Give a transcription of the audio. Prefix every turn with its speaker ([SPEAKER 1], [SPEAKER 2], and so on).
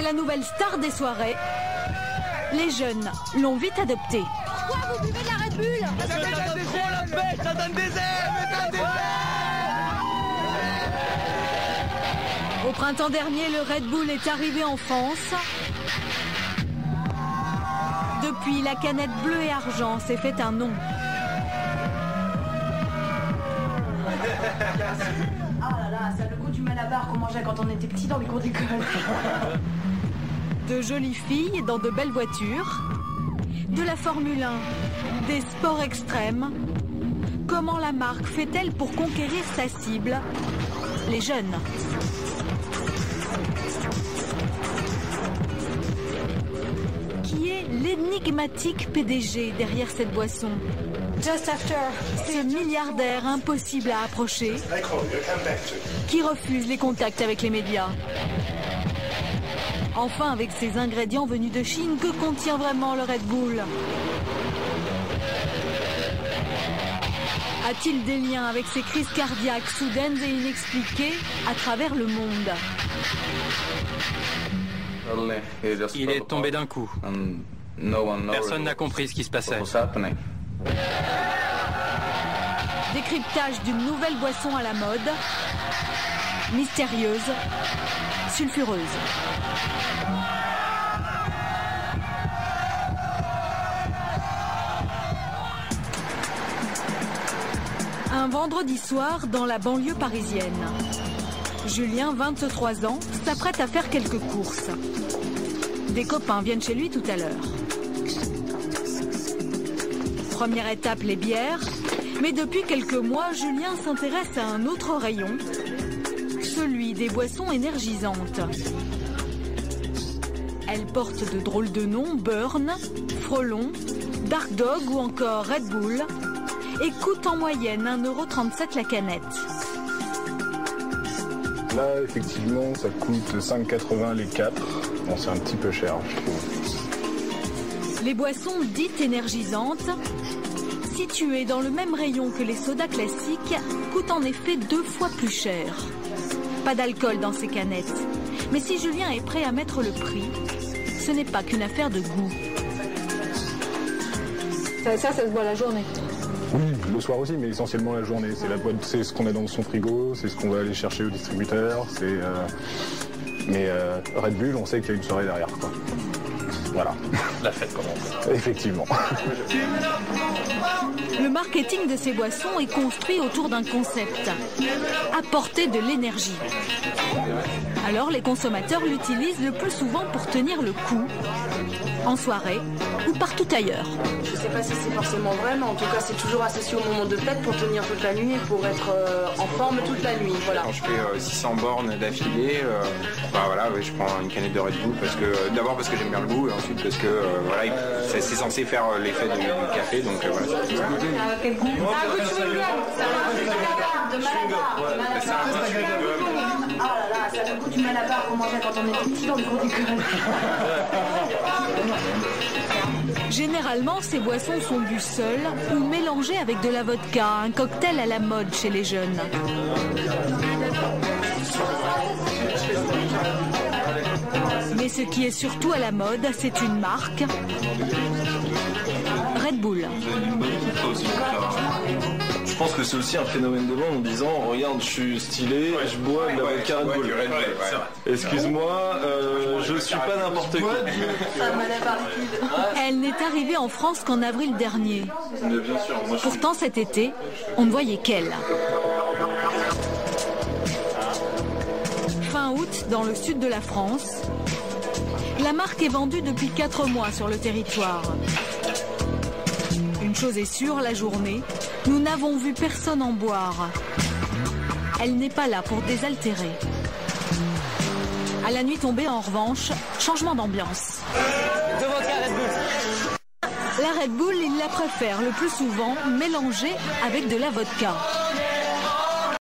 [SPEAKER 1] la nouvelle star des soirées, les jeunes l'ont vite adopté.
[SPEAKER 2] Pourquoi vous buvez de la Red Bull?
[SPEAKER 3] Parce que ça donne trop la pêche, ça donne des ailes, ça donne des ailes.
[SPEAKER 1] Au printemps dernier, le Red Bull est arrivé en France. Depuis, la canette bleue et argent s'est fait un nom.
[SPEAKER 2] Ah là là, ça a le goût du malabar qu'on mangeait quand on était petit dans les cours d'école.
[SPEAKER 1] De jolies filles dans de belles voitures, de la Formule 1, des sports extrêmes. Comment la marque fait-elle pour conquérir sa cible, les jeunes? Qui est l'énigmatique PDG derrière cette boisson? Ce milliardaire impossible à approcher, qui refuse les contacts avec les médias. Enfin, avec ces ingrédients venus de Chine, que contient vraiment le Red Bull? A-t-il des liens avec ces crises cardiaques soudaines et inexpliquées à travers le monde?
[SPEAKER 4] Il est tombé d'un coup. Personne n'a compris ce qui se passait.
[SPEAKER 1] Décryptage d'une nouvelle boisson à la mode, mystérieuse, sulfureuse. Un vendredi soir dans la banlieue parisienne. Julien, 23 ans, s'apprête à faire quelques courses. Des copains viennent chez lui tout à l'heure. Première étape, les bières. Mais depuis quelques mois, Julien s'intéresse à un autre rayon, celui des boissons énergisantes. Elles portent de drôles de noms, Burn, Frelon, Dark Dog ou encore Red Bull, et coûtent en moyenne 1,37 € la canette.
[SPEAKER 5] Là, effectivement, ça coûte 5,80 les 4. Bon, c'est un petit peu cher, je trouve.
[SPEAKER 1] Les boissons dites énergisantes, situées dans le même rayon que les sodas classiques, coûtent en effet 2 fois plus cher. Pas d'alcool dans ces canettes. Mais si Julien est prêt à mettre le prix, ce n'est pas qu'une affaire de goût.
[SPEAKER 2] Ça se boit la journée.
[SPEAKER 5] Oui, le soir aussi, mais essentiellement la journée. C'est la boîte, c'est ce qu'on a dans son frigo, c'est ce qu'on va aller chercher au distributeur. Mais Red Bull, on sait qu'il y a une soirée derrière, quoi. Voilà.
[SPEAKER 4] La fête commence.
[SPEAKER 5] Effectivement.
[SPEAKER 1] Le marketing de ces boissons est construit autour d'un concept: apporter de l'énergie. Alors les consommateurs l'utilisent le plus souvent pour tenir le coup, en soirée ou partout ailleurs.
[SPEAKER 2] Je ne sais pas si c'est forcément vrai, mais en tout cas c'est toujours associé au moment de fête pour tenir toute la nuit et pour être en forme toute la nuit. Voilà.
[SPEAKER 6] Quand je fais 600 bornes d'affilée, je prends une canette de Red Bull d'abord parce que j'aime bien le goût et ensuite parce que c'est censé faire l'effet du café, donc voilà.
[SPEAKER 2] Quel goût? C'est un goût de chewing-gum. De malabar. Ah là là, ça a le goût du malabar qu'on mangeait quand on était petit dans les cours d'école.
[SPEAKER 1] Généralement, ces boissons sont bues seules ou mélangées avec de la vodka, un cocktail à la mode chez les jeunes. Mais ce qui est surtout à la mode, c'est une marque, Red Bull.
[SPEAKER 7] Je pense que c'est aussi un phénomène de vente en disant regarde, je suis stylé, je bois de la vodka Red Bull. Excuse-moi, je suis pas n'importe qui.
[SPEAKER 1] Elle n'est arrivée en France qu'en avril dernier.
[SPEAKER 7] Mais bien sûr, moi,
[SPEAKER 1] Pourtant cet été, on ne voyait qu'elle. Fin août, dans le sud de la France, la marque est vendue depuis 4 mois sur le territoire. Une chose est sûre, la journée, nous n'avons vu personne en boire. Elle n'est pas là pour désaltérer. À la nuit tombée, en revanche, changement d'ambiance.
[SPEAKER 3] De vodka Red Bull.
[SPEAKER 1] La Red Bull, il la préfère le plus souvent mélangée avec de la vodka.